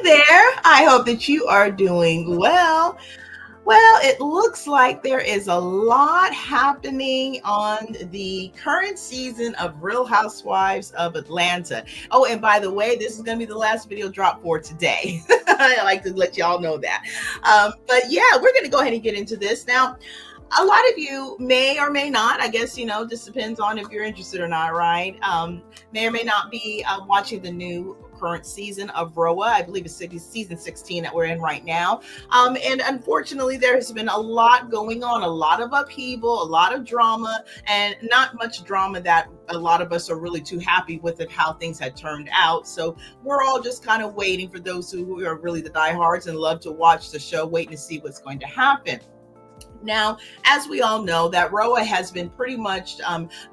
there. I hope that you are doing well. Well, it looks like there is a lot happening on the current season of Real Housewives of Atlanta. Oh, and by the way, this is going to be the last video drop for today. I like to let y'all know that. But yeah, we're going to go ahead and get into this. Now, a lot of you may or may not, I guess, just depends on if you're interested or not, right? May or may not be watching the new current season of RHOA. I believe it's season 16 that we're in right now. And unfortunately, there has been a lot going on, a lot of upheaval, a lot of drama, and not much drama that a lot of us are really too happy with it, how things had turned out. So we're all just kind of waiting for those who are really the diehards and love to watch the show, waiting to see what's going to happen. Now, as we all know, that RHOA has been pretty much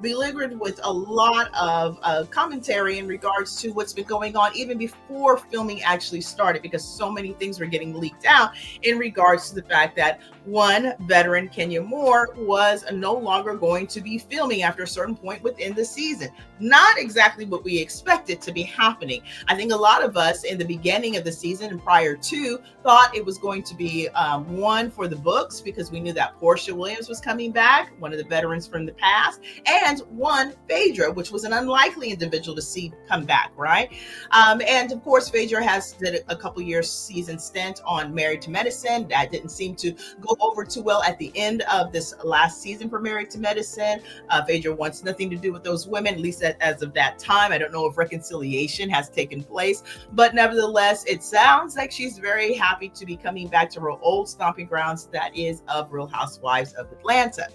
beleaguered with a lot of commentary in regards to what's been going on even before filming actually started, because so many things were getting leaked out in regards to the fact that one veteran, Kenya Moore, was no longer going to be filming after a certain point within the season. Not exactly what we expected to be happening. I think a lot of us in the beginning of the season and prior to thought it was going to be one for the books, because we knew that Porsha Williams was coming back, one of the veterans from the past, and one Phaedra, which was an unlikely individual to see come back, right? And of course, Phaedra has did a couple years season stint on Married to Medicine. That didn't seem to go over too well at the end of this last season for Married to Medicine. Phaedra wants nothing to do with those women, at least as of that time. I don't know if reconciliation has taken place, but nevertheless, it sounds like she's very happy to be coming back to her old stomping grounds, that is of Real Housewives of Atlanta.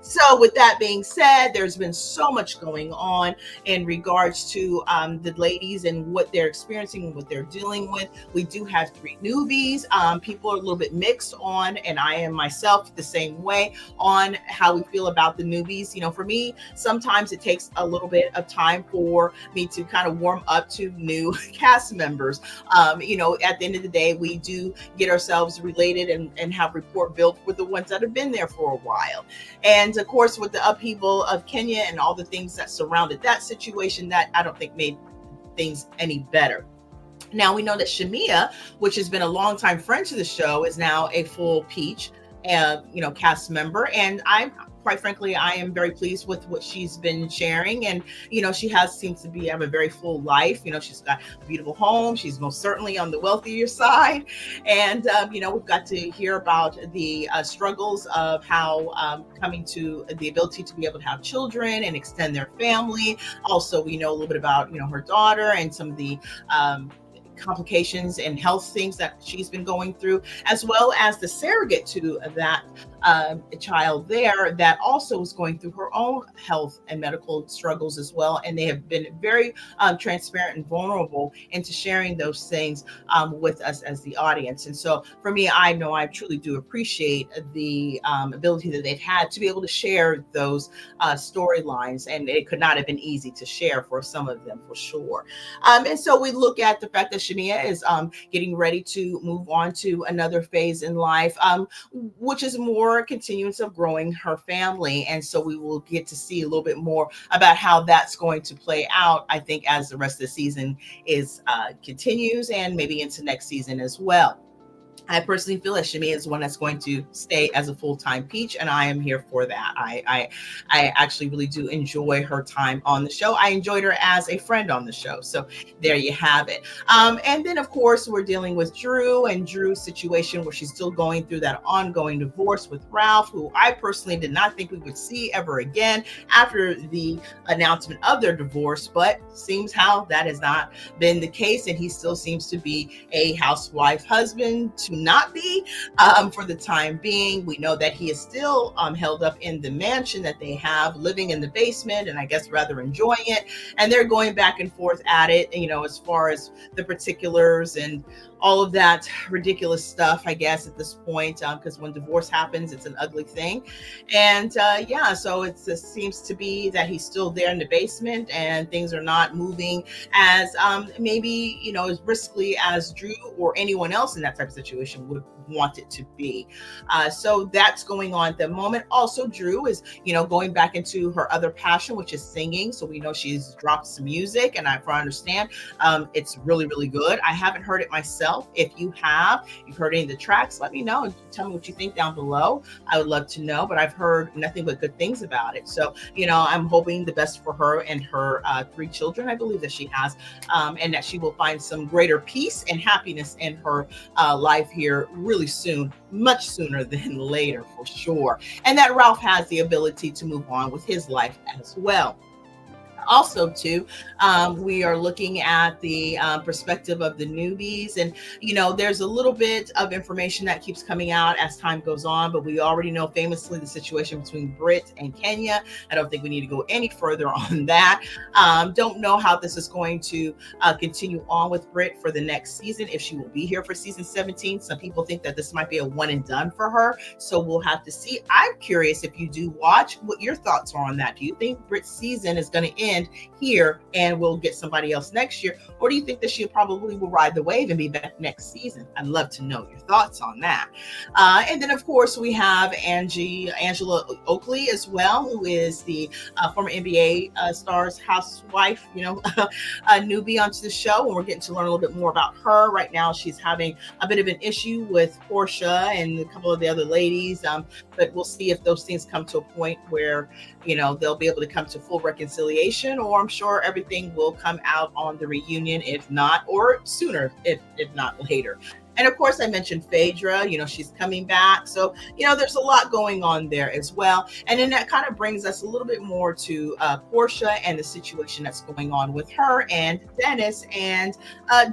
So with that being said, there's been so much going on in regards to the ladies and what they're experiencing and what they're dealing with. We do have 3 newbies. People are a little bit mixed on, and I am myself the same way, on how we feel about the newbies. For me, sometimes it takes a little bit of time for me to kind of warm up to new cast members. At the end of the day, we do get ourselves related and have rapport built with the ones that have been there for a while. And of course, with the upheaval of Kenya and all the things that surrounded that situation, that I don't think made things any better. Now we know that Shamia, which has been a longtime friend to the show, is now a full Peach, cast member. And quite frankly, I am very pleased with what she's been sharing. And, she seems to have a very full life. She's got a beautiful home. She's most certainly on the wealthier side. And, we've got to hear about the struggles of how coming to the ability to be able to have children and extend their family. Also, we know a little bit about, her daughter and some of the complications and health things that she's been going through, as well as the surrogate to that child there that also was going through her own health and medical struggles as well. And they have been very transparent and vulnerable into sharing those things with us as the audience. And so for me, I know I truly do appreciate the ability that they've had to be able to share those storylines. And it could not have been easy to share for some of them, for sure. And so we look at the fact that Shamia is getting ready to move on to another phase in life, which is more continuance of growing her family. And so we will get to see a little bit more about how that's going to play out, I think, as the rest of the season continues, and maybe into next season as well. I personally feel that Shamia is one that's going to stay as a full-time Peach, and I am here for that. I actually really do enjoy her time on the show. I enjoyed her as a friend on the show. So there you have it. And then, of course, we're dealing with Drew and Drew's situation, where she's still going through that ongoing divorce with Ralph, who I personally did not think we would see ever again after the announcement of their divorce. But seems how that has not been the case, and he still seems to be a housewife husband to not be for the time being. We know that he is still held up in the mansion that they have, living in the basement, and I guess rather enjoying it. And they're going back and forth at it, as far as the particulars and all of that ridiculous stuff, I guess, at this point, because when divorce happens, it's an ugly thing. And so it seems to be that he's still there in the basement, and things are not moving as maybe, as briskly as Drew or anyone else in that type of situation would want it to be. So that's going on at the moment. Also, Drew is, going back into her other passion, which is singing. So we know she's dropped some music, and I understand it's really, really good. I haven't heard it myself. If you've heard any of the tracks, let me know and tell me what you think down below. I would love to know, but I've heard nothing but good things about it. So, I'm hoping the best for her and her 3 children, I believe that she has, and that she will find some greater peace and happiness in her life here really soon, much sooner than later for sure. And that Ralph has the ability to move on with his life as well. Also, too, we are looking at the perspective of the newbies, and there's a little bit of information that keeps coming out as time goes on, but we already know famously the situation between Britt and Kenya. I don't think we need to go any further on that. Don't know how this is going to continue on with Britt for the next season, if she will be here for season 17. Some people think that this might be a one and done for her, so we'll have to see. I'm curious, if you do watch, what your thoughts are on that. Do you think Britt's season is going to end here and we'll get somebody else next year, or do you think that she probably will ride the wave and be back next season? I'd love to know your thoughts on that. And then, of course, we have Angela Oakley as well, who is the former NBA star's housewife, a newbie onto the show, and we're getting to learn a little bit more about her. Right now, she's having a bit of an issue with Porsha and a couple of the other ladies, but we'll see if those things come to a point where they'll be able to come to full reconciliation, or I'm sure everything will come out on the reunion, if not, or sooner, if not later. And of course, I mentioned Phaedra, she's coming back. So, there's a lot going on there as well. And then that kind of brings us a little bit more to Porsha and the situation that's going on with her and Dennis and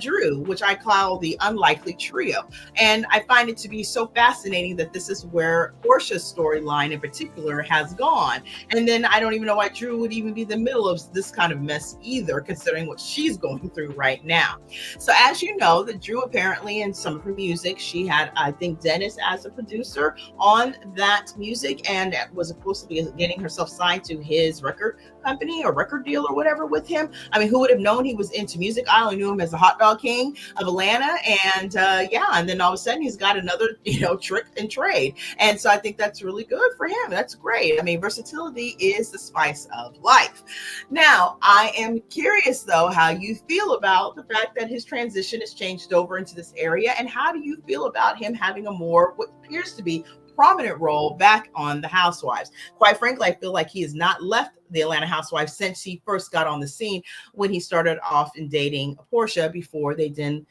Drew, which I call the unlikely trio. And I find it to be so fascinating that this is where Porsha's storyline in particular has gone. And then I don't even know why Drew would even be in the middle of this kind of mess either, considering what she's going through right now. So as you know, that Drew apparently in some of her music, she had, I think, Dennis as a producer on that music, and was supposed to be getting herself signed to his record company or record deal or whatever with him. I mean, who would have known he was into music? I only knew him as the hot dog king of Atlanta, and and then all of a sudden he's got another trick and trade. And so I think that's really good for him. That's great. I mean, versatility is the spice of life. Now, I am curious though how you feel about the fact that his transition has changed over into this area, and how do you feel about him having a more, what appears to be, prominent role back on the Housewives? Quite frankly, I feel like he has not left the Atlanta Housewives since he first got on the scene, when he started off in dating Porsha before they then,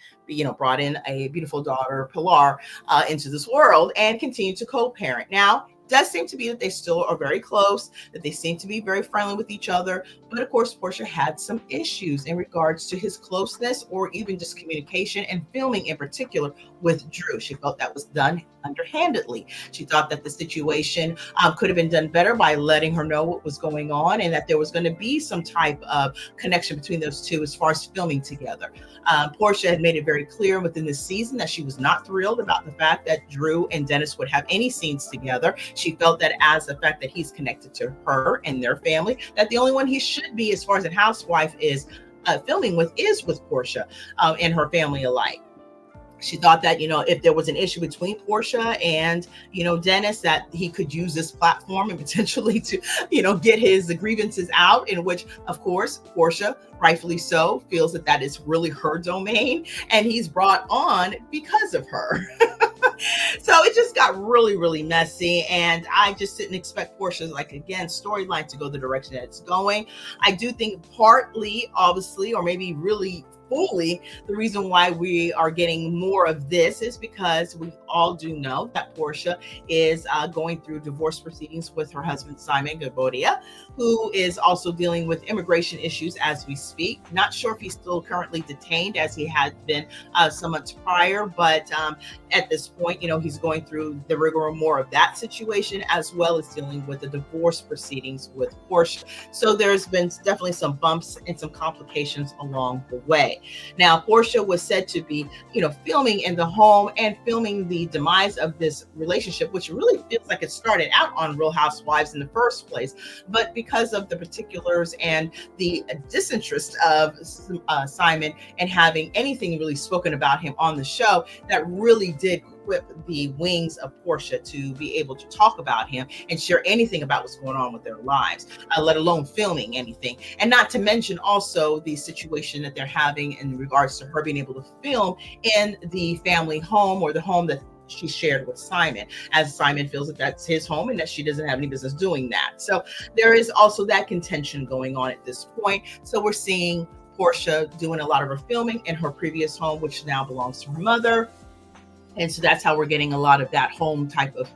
brought in a beautiful daughter, Pilar, into this world, and continued to co-parent. Now, does seem to be that they still are very close, that they seem to be very friendly with each other. But of course, Porsha had some issues in regards to his closeness, or even just communication and filming in particular with Drew. She felt that was done underhandedly. She thought that the situation could have been done better by letting her know what was going on, and that there was going to be some type of connection between those two as far as filming together. Porsha had made it very clear within this season that she was not thrilled about the fact that Drew and Dennis would have any scenes together. She felt that as the fact that he's connected to her and their family, that the only one he should be, as far as a housewife is filming with, is with Porsha and her family alike. She thought that, if there was an issue between Porsha and, Dennis, that he could use this platform and potentially to, get his grievances out, in which, of course, Porsha, rightfully so, feels that that is really her domain, and he's brought on because of her. So it just got really, really messy, and I just didn't expect Porsha's, storyline to go the direction that it's going. I do think partly, obviously, or maybe really fully, the reason why we are getting more of this is because we all do know that Porsha is going through divorce proceedings with her husband, Simon Gabodia, who is also dealing with immigration issues as we speak. Not sure if he's still currently detained, as he had been some months prior, but at this point, he's going through the rigmarole of that situation, as well as dealing with the divorce proceedings with Porsha. So there's been definitely some bumps and some complications along the way. Now, Porsha was said to be, filming in the home and filming the demise of this relationship, which really feels like it started out on Real Housewives in the first place. But because of the particulars and the disinterest of Simon and having anything really spoken about him on the show, that really did clip the wings of Porsha to be able to talk about him and share anything about what's going on with their lives, let alone filming anything. And not to mention also the situation that they're having in regards to her being able to film in the family home, or the home that she shared with Simon, as Simon feels that that's his home and that she doesn't have any business doing that. So there is also that contention going on at this point. So we're seeing Porsha doing a lot of her filming in her previous home, which now belongs to her mother. And so that's how we're getting a lot of that home type of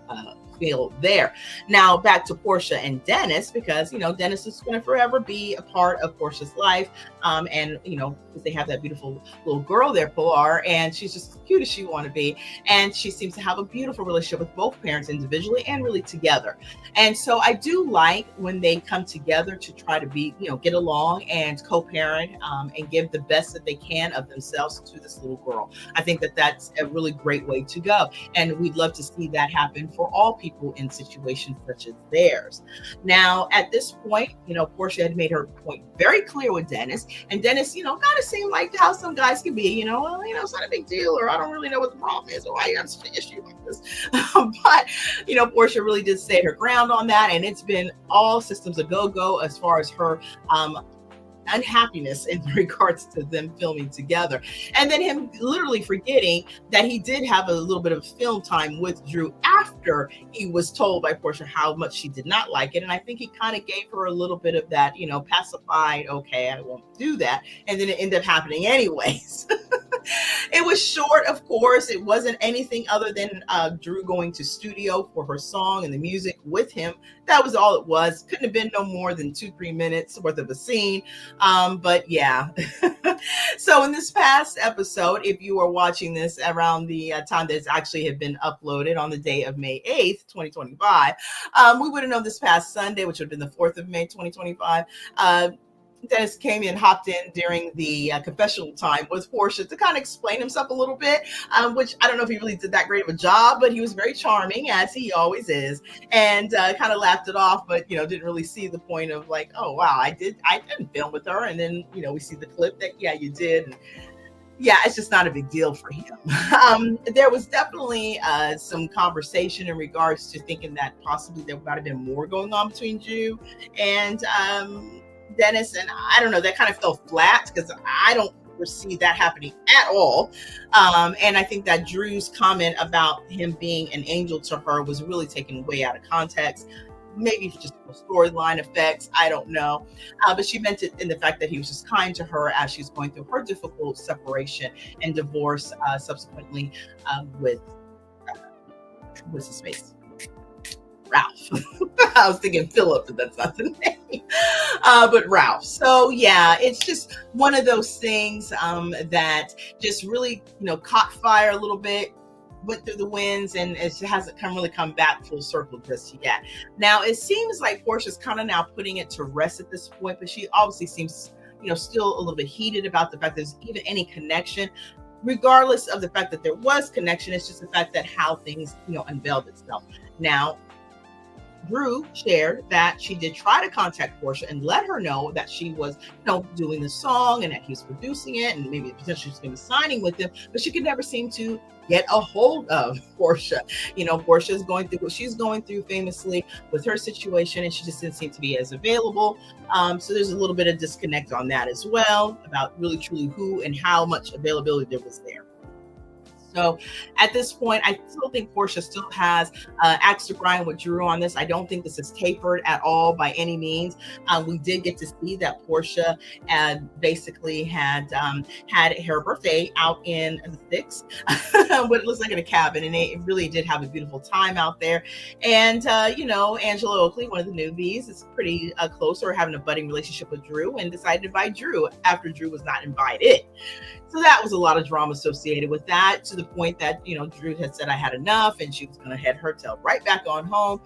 feel there. Now back to Porsha and Dennis, because Dennis is going to forever be a part of Porsha's life, and because they have that beautiful little girl there, Pilar, and she's just as cute as she want to be, and she seems to have a beautiful relationship with both parents individually and really together. And so I do like when they come together to try to be get along and co-parent, and give the best that they can of themselves to this little girl. I think that that's a really great way to go, and we'd love to see that happen for all people in situations such as theirs. Now, at this point, Porsha had made her point very clear with Dennis, and Dennis, kind of seemed like how some guys can be, well, it's not a big deal, or I don't really know what the problem is, or why you have such an issue like this. But, Porsha really did stand her ground on that, and it's been all systems a go as far as her unhappiness in regards to them filming together. And then him literally forgetting that he did have a little bit of film time with Drew after he was told by Porsha how much she did not like it. And I think he kind of gave her a little bit of that, pacified, okay, I won't do that. And then it ended up happening anyways. It was short, of course. It wasn't anything other than Drew going to studio for her song and the music with him. That was all it was. Couldn't have been no more than 2-3 minutes worth of a scene. But yeah. So in this past episode, if you are watching this around the time that it's actually had been uploaded on the day of May 8th, 2025, we would have known this past Sunday, which would have been the 4th of May, 2025, Dennis came in, hopped in during the confessional time with Porsha to kind of explain himself a little bit, which I don't know if he really did that great of a job, but he was very charming, as he always is, and kind of laughed it off, but didn't really see the point of like, oh wow, I didn't film with her, and then we see the clip that you did. And yeah, it's just not a big deal for him. There was definitely some conversation in regards to thinking that possibly there might have been more going on between Drew and Dennis, and I don't know, that kind of fell flat because I don't foresee that happening at all. And I think that Drew's comment about him being an angel to her was really taken way out of context. Maybe just storyline effects, I don't know. But she meant it in the fact that he was just kind to her as she's going through her difficult separation and divorce subsequently with what's his face? Ralph. I was thinking Philip, but that's not the name. But Ralph. So yeah, it's just one of those things that just really, caught fire a little bit, went through the winds, and it hasn't really come back full circle just yet. Now it seems like Porsha's kind of now putting it to rest at this point, but she obviously seems, still a little bit heated about the fact there's even any connection. Regardless of the fact that there was connection, it's just the fact that how things, unveiled itself. Now, Drew shared that she did try to contact Porsha and let her know that she was, doing the song and that he was producing it and maybe potentially she's going to be signing with him, but she could never seem to get a hold of Porsha. Porsha is going through what she's going through famously with her situation, and she just didn't seem to be as available. So there's a little bit of disconnect on that as well about really truly who and how much availability there was there. So at this point, I still think Porsha still has axe to grind with Drew on this. I don't think this is tapered at all by any means. We did get to see that Porsha basically had her birthday out in the sticks, what it looks like in a cabin, and it really did have a beautiful time out there. And Angela Oakley, one of the newbies, is pretty close or having a budding relationship with Drew, and decided to invite Drew after Drew was not invited. So that was a lot of drama associated with that, to the point that, Drew had said I had enough, and she was going to head her tail right back on home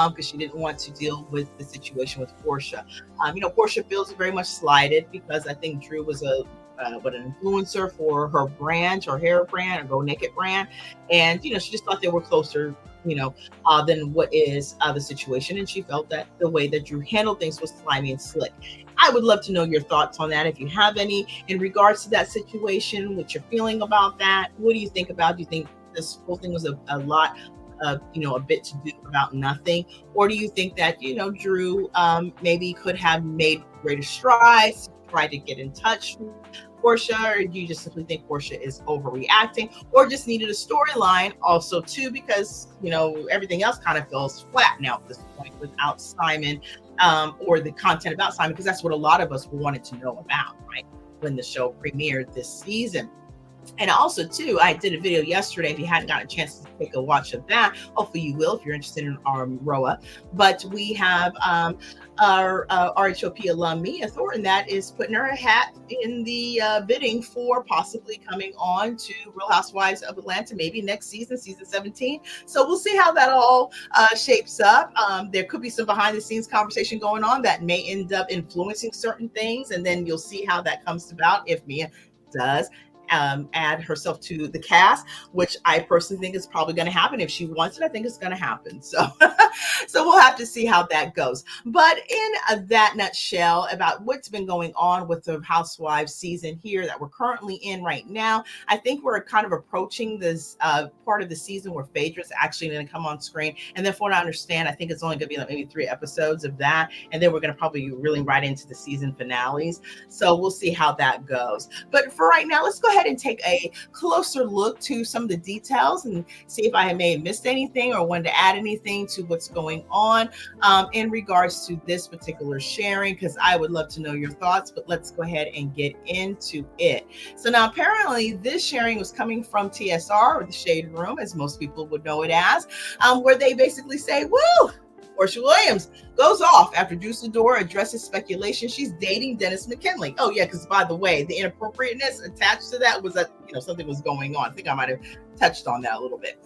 because she didn't want to deal with the situation with Porsha. Porsha feels very much slighted because I think Drew was an influencer for her brand, her hair brand, or Go Naked brand. And, she just thought they were closer, than what is the situation. And she felt that the way that Drew handled things was slimy and slick. I would love to know your thoughts on that. If you have any in regards to that situation, what you're feeling about that, what do you think about? Do you think this whole thing was a lot of, a bit to do about nothing? Or do you think that, Drew maybe could have made greater strides, tried to get in touch with Porsha, or do you just simply think Porsha is overreacting, or just needed a storyline also too, because everything else kind of feels flat now at this point without Simon, or the content about Simon, because that's what a lot of us wanted to know about, right? When the show premiered this season. And also, too, I did a video yesterday. If you hadn't gotten a chance to take a watch of that, hopefully you will if you're interested in our RHOA. But we have our RHOP alum, Mia Thornton, that is putting her hat in the bidding for possibly coming on to Real Housewives of Atlanta, maybe next season, season 17. So we'll see how that all shapes up. There could be some behind the scenes conversation going on that may end up influencing certain things. And then you'll see how that comes about if Mia does add herself to the cast, which I personally think is probably going to happen. If she wants it, I think it's going to happen. So we'll have to see how that goes. But in that nutshell about what's been going on with the Housewives season here that we're currently in right now, I think we're kind of approaching this part of the season where Phaedra's actually going to come on screen. And then from what I understand, I think it's only going to be like maybe 3 episodes of that. And then we're going to probably really right into the season finales. So we'll see how that goes. But for right now, let's go ahead and take a closer look to some of the details and see if I may have missed anything or wanted to add anything to what's going on in regards to this particular sharing, because I would love to know your thoughts. But let's go ahead and get into it. So now apparently this sharing was coming from TSR, or the Shade Room, as most people would know it as, where they basically say, woo, Porsha Williams goes off after Drew Sidora addresses speculation she's dating Dennis McKinley. Oh yeah, because by the way, the inappropriateness attached to that was that something was going on. I think I might have touched on that a little bit.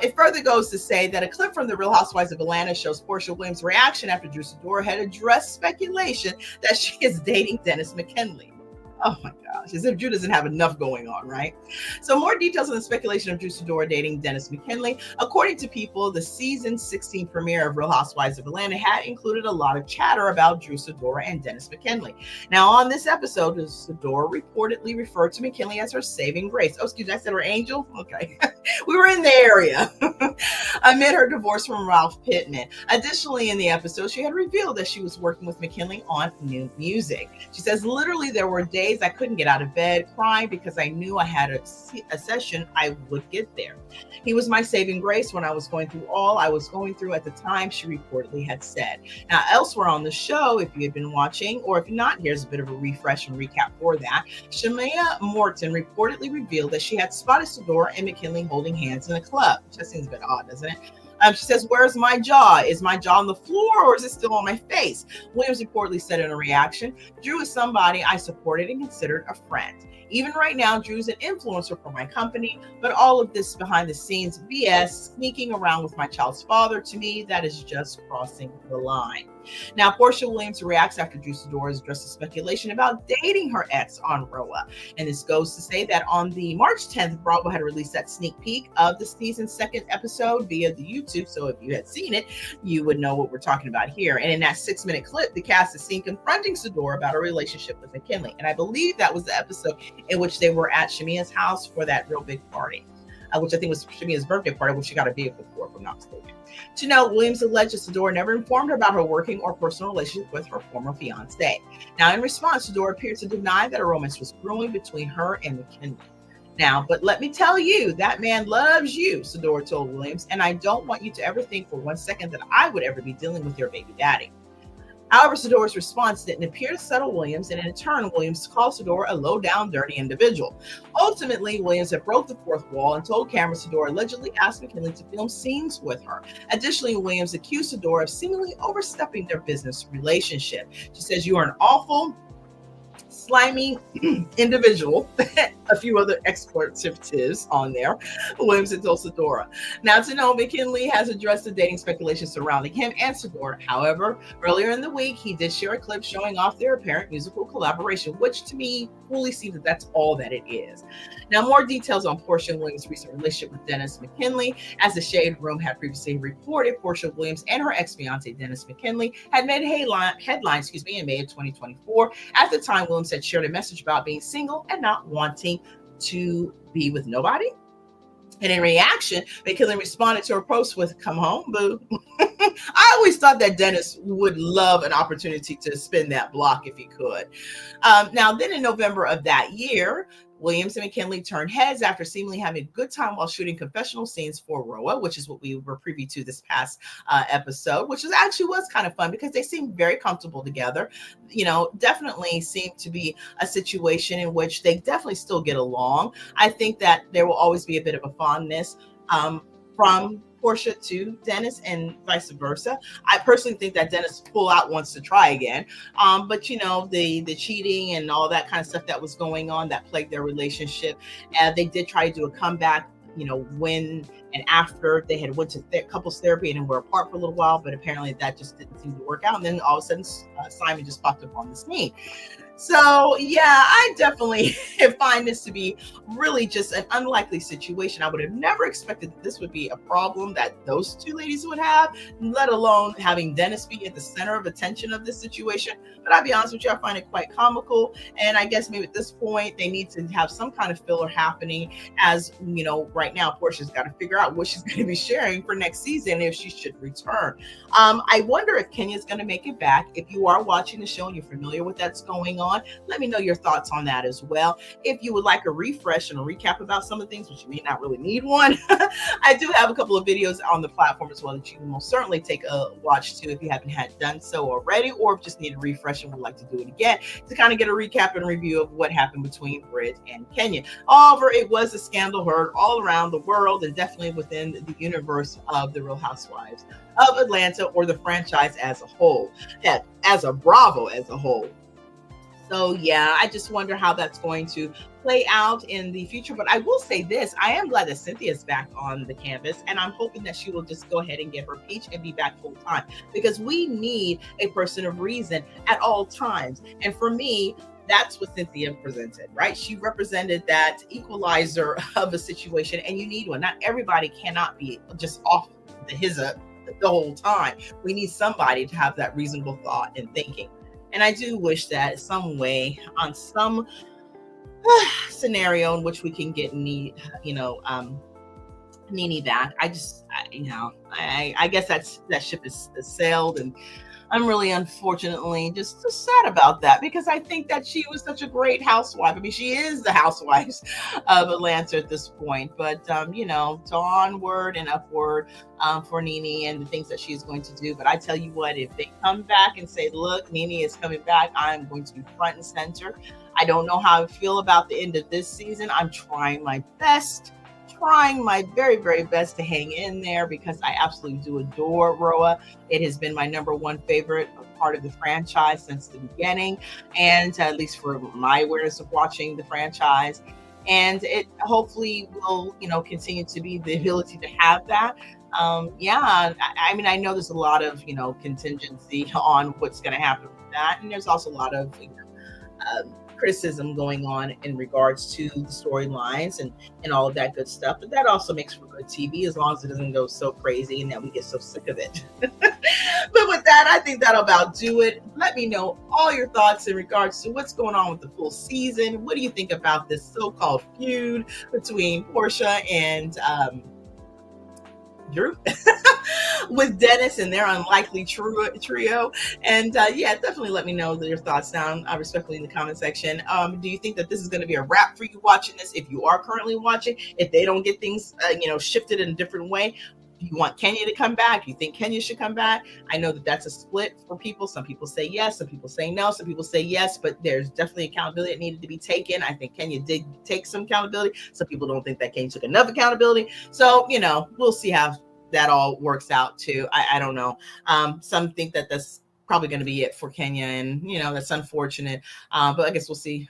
It further goes to say that a clip from the Real Housewives of Atlanta shows Porsha Williams' reaction after Drew Sidora had addressed speculation that she is dating Dennis McKinley. Oh my gosh, as if Drew doesn't have enough going on, right? So more details on the speculation of Drew Sidora dating Dennis McKinley. According to People, the season 16 premiere of Real Housewives of Atlanta had included a lot of chatter about Drew Sidora and Dennis McKinley. Now on this episode, Sidora reportedly referred to McKinley as her saving grace. Oh, excuse me, I said her angel? Okay. We were in the area. Amid her divorce from Ralph Pittman. Additionally, in the episode, she had revealed that she was working with McKinley on new music. She says, literally, there were days I couldn't get out of bed crying because I knew I had a session I would get there. He was my saving grace when I was going through all I was going through at the time, she reportedly had said. Now, elsewhere on the show, if you had been watching, or if not, here's a bit of a refresh and recap for that. Shamea Morton reportedly revealed that she had spotted Sidora and McKinley holding hands in a club, which that seems a bit odd, doesn't it? She says, where's my jaw? Is my jaw on the floor or is it still on my face? Williams reportedly said in a reaction, Drew is somebody I supported and considered a friend. Even right now, Drew's an influencer for my company, but all of this behind the scenes BS, sneaking around with my child's father, to me, that is just crossing the line. Now, Porsha Williams reacts after Drew Sidora addresses speculation about dating her ex on RHOA. And this goes to say that on the March 10th, Bravo had released that sneak peek of the season's 2nd episode via the YouTube. So if you had seen it, you would know what we're talking about here. And in that 6-minute clip, the cast is seen confronting Sidora about her relationship with McKinley. And I believe that was the episode in which they were at Shamea's house for that real big party, which I think was Shamea's birthday party, which she got a vehicle for, if I'm not mistaken. To note, Williams alleged Sidora never informed her about her working or personal relationship with her former fiance. Now, in response, Sidora appeared to deny that a romance was brewing between her and McKinley. Now, but let me tell you, that man loves you, Sidora told Williams, and I don't want you to ever think for 1 second that I would ever be dealing with your baby daddy. However, Sidora's response didn't appear to settle Williams, and in turn, Williams called Sidora a low-down, dirty individual. Ultimately, Williams had broke the fourth wall and told cameras Sidora allegedly asked McKinley to film scenes with her. Additionally, Williams accused Sidora of seemingly overstepping their business relationship. She says, you are an awful, slimy individual. A few other expletives on there. Williams had told Sidora. Now, to know, McKinley has addressed the dating speculation surrounding him and Sidora. However, earlier in the week, he did share a clip showing off their apparent musical collaboration, which to me fully seems that that's all that it is. Now, more details on Porsha and Williams' recent relationship with Dennis McKinley. As the Shade Room had previously reported, Porsha Williams and her ex-fiance Dennis McKinley had made headlines in May of 2024. At the time, Williams had shared a message about being single and not wanting to be with nobody. And in reaction, McKinley responded to her post with, "Come home, boo." I always thought that Dennis would love an opportunity to spin that block if he could. Now, then in November of that year, Williams and McKinley turned heads after seemingly having a good time while shooting confessional scenes for RHOA, which is what we were privy to this past episode, which was kind of fun because they seemed very comfortable together. Definitely seemed to be a situation in which they definitely still get along. I think that there will always be a bit of a fondness from Porsha to Dennis and vice versa. I personally think that Dennis full out wants to try again. But the cheating and all that kind of stuff that was going on that plagued their relationship. They did try to do a comeback, when and after they had went to couples therapy and were apart for a little while, but apparently that just didn't seem to work out. And then all of a sudden, Simon just popped up on the scene. So yeah, I definitely find this to be really just an unlikely situation. I would have never expected that this would be a problem that those two ladies would have, let alone having Dennis be at the center of attention of this situation. But I'll be honest with you, I find it quite comical. And I guess maybe at this point they need to have some kind of filler happening, as right now Portia's got to figure out what she's going to be sharing for next season if she should return. I wonder if Kenya's going to make it back. If you are watching the show and you're familiar with what's going on, let me know your thoughts on that as well. If you would like a refresh and a recap about some of the things, which you may not really need one, I do have a couple of videos on the platform as well that you can most certainly take a watch to if you haven't had done so already, or if just need a refresh and would like to do it again to kind of get a recap and review of what happened between Britt and Kenya. However, it was a scandal heard all around the world and definitely within the universe of the Real Housewives of Atlanta, or the franchise as a whole, as a Bravo as a whole. So yeah, I just wonder how that's going to play out in the future. But I will say this, I am glad that Cynthia is back on the canvas, and I'm hoping that she will just go ahead and get her peach and be back full time, because we need a person of reason at all times. And for me, that's what Cynthia presented, right? She represented that equalizer of a situation, and you need one. Not everybody cannot be just off the hizza the whole time. We need somebody to have that reasonable thought and thinking. And I do wish that some way, on some scenario in which we can get Nene back. I guess that ship is sailed, and I'm really unfortunately just sad about that, because I think that she was such a great housewife. I mean, she is the housewives of Atlanta at this point, but to onward and upward for Nene and the things that she's going to do. But I tell you what, if they come back and say, look, Nene is coming back, I'm going to be front and center. I don't know how I feel about the end of this season. I'm trying my very, very best to hang in there, because I absolutely do adore RHOA. It has been my number one favorite part of the franchise since the beginning, and at least for my awareness of watching the franchise. And it hopefully will, continue to be the ability to have that. I mean, I know there's a lot of, contingency on what's going to happen with that. And there's also a lot of, criticism going on in regards to the storylines and all of that good stuff. But that also makes for good TV, as long as it doesn't go so crazy and that we get so sick of it. But with that, I think that'll about do it. Let me know all your thoughts in regards to what's going on with the full season. What do you think about this so-called feud between Porsha and Drew with Dennis and their unlikely trio? And definitely let me know your thoughts down respectfully in the comment section. Do you think that this is going to be a wrap for you watching this, if you are currently watching, if they don't get things shifted in a different way? Do you want Kenya to come back? Do you think Kenya should come back? I know that that's a split for people. Some people say yes, some people say no, some people say yes, but there's definitely accountability that needed to be taken. I think Kenya did take some accountability. Some people don't think that Kenya took enough accountability. So, we'll see how that all works out too. I don't know. Some think that that's probably going to be it for Kenya, and that's unfortunate. But I guess we'll see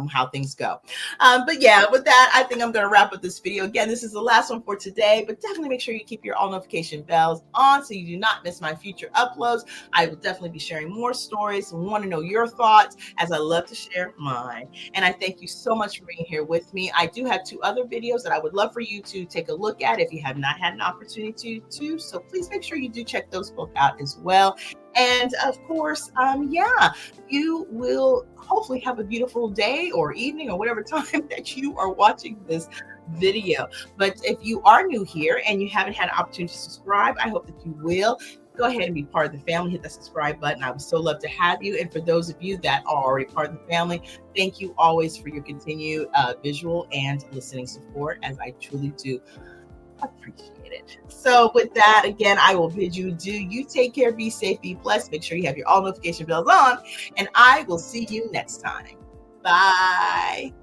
how things go. But yeah, with that, I think I'm going to wrap up this video. Again, this is the last one for today, but definitely make sure you keep your all notification bells on so you do not miss my future uploads. I will definitely be sharing more stories and want to know your thoughts, as I love to share mine. And I thank you so much for being here with me. I do have 2 other videos that I would love for you to take a look at if you have not had an opportunity to. So please make sure you do check those both out as well. And of course, you will hopefully have a beautiful day or evening or whatever time that you are watching this video. But if you are new here and you haven't had an opportunity to subscribe, I hope that you will. Go ahead and be part of the family. Hit that subscribe button. I would so love to have you. And for those of you that are already part of the family, thank you always for your continued visual and listening support, as I truly do appreciate it. So with that, again, I will bid you adieu. You take care, be safe, be blessed. Make sure you have your all notification bells on, and I will see you next time. Bye.